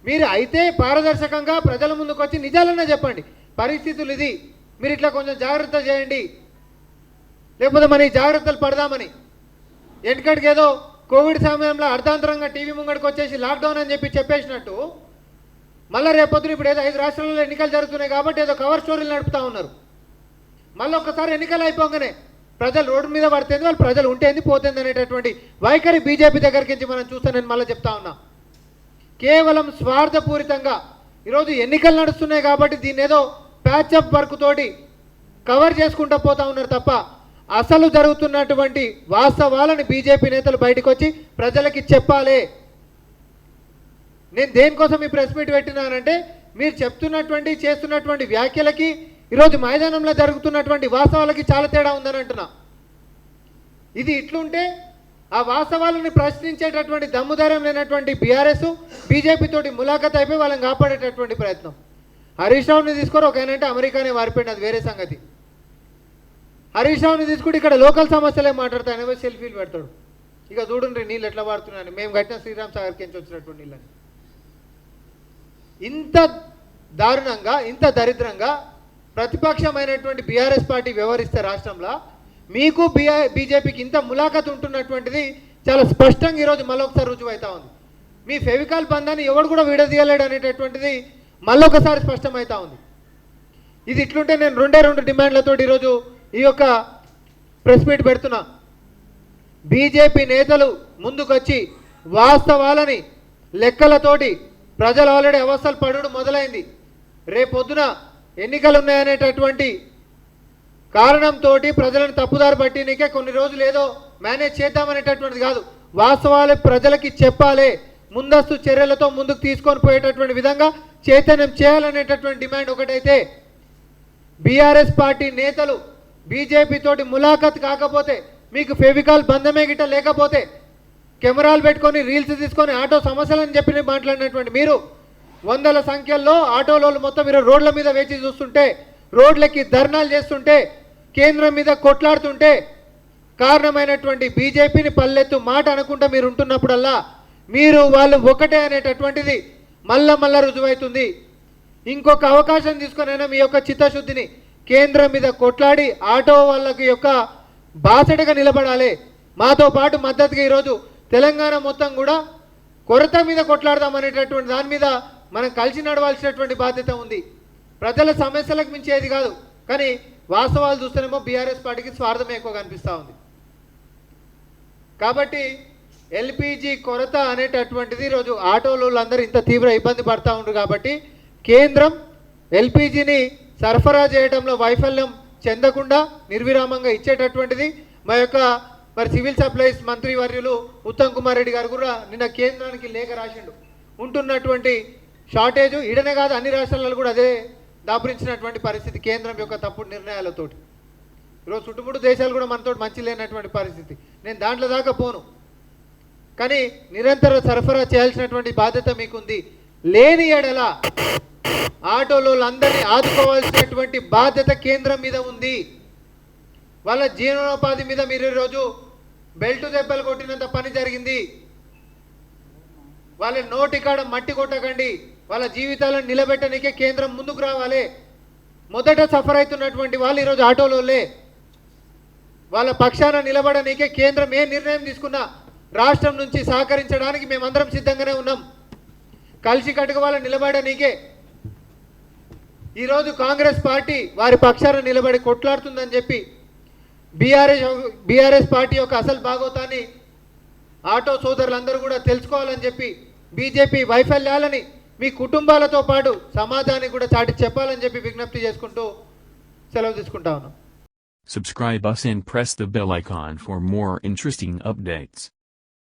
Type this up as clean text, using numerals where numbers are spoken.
మీరు అయితే పారదర్శకంగా ప్రజల ముందుకు వచ్చి నిజాలన్నా చెప్పండి, పరిస్థితులు ఇది, మీరు ఇట్లా కొంచెం జాగ్రత్త చేయండి, లేకపోతే మన ఈ జాగ్రత్తలు పడదామని. ఎందుకంటే ఏదో కోవిడ్ సమయంలో అర్ధాంతరంగా టీవీ ముంగడికి వచ్చేసి లాక్డౌన్ అని చెప్పేసినట్టు మళ్ళీ రేపొద్దున ఇప్పుడు ఏదో 5 రాష్ట్రాలలో ఎన్నికలు జరుగుతున్నాయి కాబట్టి ఏదో కవర్ స్టోరీలు నడుపుతూ ఉన్నారు. మళ్ళీ ఒక్కసారి ఎన్నికలు అయిపోగానే ప్రజలు రోడ్డు మీద పడితేంది, వాళ్ళు ప్రజలు ఉంటేంది పోతుంది అనేటటువంటి వైఖరి బీజేపీ దగ్గరికి నుంచి మనం చూస్తే నేను మళ్ళీ చెప్తా ఉన్నా. కేవలం స్వార్థపూరితంగా ఈరోజు ఎన్నికలు నడుస్తున్నాయి కాబట్టి దీన్ని ఏదో ప్యాచప్ వర్క్ తోటి కవర్ చేసుకుంటూ పోతా ఉన్నారు తప్ప అసలు జరుగుతున్నటువంటి వాస్తవాలను బీజేపీ నేతలు బయటకు వచ్చి ప్రజలకి చెప్పాలి. నేను దేనికోసం ఈ ప్రెస్ మీట్ పెట్టినానంటే మీరు చెప్తున్నటువంటి చేస్తున్నటువంటి వ్యాఖ్యలకి ఈరోజు మైదానంలో జరుగుతున్నటువంటి వాస్తవాలకి చాలా తేడా ఉందని అంటున్నా. ఇది ఇట్లుంటే ఆ వాస్తవాలను ప్రశ్నించేటటువంటి దమ్ముధైర్యం లేనటువంటి బీఆర్ఎస్ బీజేపీ తోటి ములాఖత్ అయిపోయి వాళ్ళని కాపాడేటటువంటి ప్రయత్నం. హరీష్ రావుని తీసుకొని ఒక ఆయనంటే అమెరికానే వారిపోయింది, అది వేరే సంగతి. హరీష్ రావుని తీసుకుంటే ఇక్కడ లోకల్ సమస్యలే మాట్లాడతాడు, ఆయన సెల్ఫీలు పెడతాడు. ఇక చూడండి నీళ్ళు ఎట్లా వాడుతున్నాను, మేము కట్టిన శ్రీరామ్ సాగర్కి నుంచి వచ్చినటువంటి నీళ్ళని. ఇంత దారుణంగా ఇంత దరిద్రంగా ప్రతిపక్షమైనటువంటి బీఆర్ఎస్ పార్టీ వ్యవహరిస్తే రాష్ట్రంలో మీకు బీజేపీకి ఇంత ములాఖత్ ఉంటున్నటువంటిది చాలా స్పష్టంగా ఈరోజు మళ్ళొకసారి రుజువు అవుతా ఉంది. మీ ఫెవికాల్ బంధాన్ని ఎవడు కూడా విడదీయలేడు అనేటటువంటిది మళ్ళొకసారి స్పష్టమవుతా ఉంది. ఇది ఇట్లుంటే నేను 2 డిమాండ్లతో ఈరోజు ఈ యొక్క ప్రెస్ మీట్ పెడుతున్నా. బీజేపీ నేతలు ముందుకొచ్చి వాస్తవాలని లెక్కలతోటి ప్రజలు ఆల్రెడీ అవస్థలు పడుడు మొదలైంది. రేపొద్దున ఎన్నికలు ఉన్నాయనేటటువంటి కారణంతో ప్రజలను తప్పుదారి పట్టినకే కొన్ని రోజులు ఏదో మేనేజ్ చేద్దామనేటటువంటిది కాదు, వాస్తవాలు ప్రజలకి చెప్పాలి, ముందస్తు చర్యలతో ముందుకు తీసుకొని పోయేటటువంటి విధంగా చైతన్యం చేయాలనేటటువంటి డిమాండ్ ఒకటైతే, బీఆర్ఎస్ పార్టీ నేతలు బీజేపీ తోటి ములాఖత్ కాకపోతే, మీకు ఫెవికాల్ బంధమే గిట్ట లేకపోతే, కెమెరాలు పెట్టుకొని రీల్స్ తీసుకొని ఆటో సమస్యలని చెప్పి మాట్లాడినటువంటి మీరు వందల సంఖ్యల్లో ఆటోలో మొత్తం మీరు రోడ్ల మీద వేచి చూస్తుంటే, రోడ్లకి ధర్నాలు చేస్తుంటే, కేంద్రం మీద కొట్లాడుతుంటే కారణమైనటువంటి బీజేపీని పల్లెత్తు మాట అనుకుంటా మీరు ఉంటున్నప్పుడల్లా మీరు వాళ్ళు ఒకటే అనేటటువంటిది మళ్ళా రుజువవుతుంది. ఇంకొక అవకాశం తీసుకొనైనా మీ యొక్క చిత్తశుద్ధిని కేంద్రం మీద కొట్లాడి ఆటో వాళ్ళకి యొక్క బాసటగా నిలబడాలి. మాతో పాటు మద్దతుగా ఈరోజు తెలంగాణ మొత్తం కూడా కొరత మీద కొట్లాడదామనేటటువంటి దాని మీద మనం కలిసి నడవాల్సినటువంటి బాధ్యత ఉంది. ప్రజల సమస్యలకు మించేది కాదు, కానీ వాస్తవాలు చూస్తేనేమో బీఆర్ఎస్ పార్టీకి స్వార్థం ఎక్కువ కనిపిస్తూ ఉంది. కాబట్టి ఎల్పిజి కొరత అనేటటువంటిది ఈరోజు ఆటోలు అందరూ ఇంత తీవ్ర ఇబ్బంది పడుతూ ఉంటారు కాబట్టి కేంద్రం ఎల్పిజిని సరఫరా చేయడంలో వైఫల్యం చెందకుండా నిర్విరామంగా ఇచ్చేటటువంటిది మా యొక్క సివిల్ సప్లైస్ మంత్రి వర్యులు ఉత్తమ్ కుమార్ రెడ్డి గారు కూడా నిన్న కేంద్రానికి లేఖ రాసిండు. ఉంటున్నటువంటి షార్టేజ్ ఇడనే కాదు అన్ని రాష్ట్రాలలో కూడా అదే దాపురించినటువంటి పరిస్థితి కేంద్రం యొక్క తప్పుడు నిర్ణయాలతోటి. ఈరోజు చుట్టుముట్టు దేశాలు కూడా మనతో మంచి లేనటువంటి పరిస్థితి. నేను దాంట్లో దాకా పోను, కానీ నిరంతర సరఫరా చేయాల్సినటువంటి బాధ్యత మీకుంది. లేని ఎడల ఆటోలో అందరినీ ఆదుకోవాల్సినటువంటి బాధ్యత కేంద్రం మీద ఉంది. వాళ్ళ జీవనోపాధి మీద మీరు ఈరోజు బెల్ట్ దెబ్బలు కొట్టినంత పని జరిగింది. వాళ్ళ నోటి కాడ మట్టి కొట్టకండి, వాళ్ళ జీవితాలను నిలబెట్టడానికే కేంద్రం ముందుకు రావాలి. మొదట సఫర్ అవుతున్నటువంటి వాళ్ళు ఈరోజు ఆటోలోలే. వాళ్ళ పక్షాన నిలబడడానికే కేంద్రం ఏ నిర్ణయం తీసుకున్నా రాష్ట్రం నుంచి సహకరించడానికి మేమందరం సిద్ధంగానే ఉన్నాం. కలిసి కట్టుకు వాళ్ళని నిలబడడానికే ఈరోజు కాంగ్రెస్ పార్టీ వారి పక్షాన నిలబడి కొట్లాడుతుందని చెప్పి బీఆర్ఎస్ పార్టీ యొక్క అసలు భాగోతాన్ని ఆటో సోదరులందరూ కూడా తెలుసుకోవాలని చెప్పి బీజేపీ వైఫల్యాలని మీ కుటుంబాలతో పాటు సమాజానికి కూడా చాటి చెప్పాలని చెప్పి విజ్ఞప్తి చేసుకుంటూ సెలవు తీసుకుంటా ఉన్నాం. Subscribe us and press the bell icon for more interesting updates.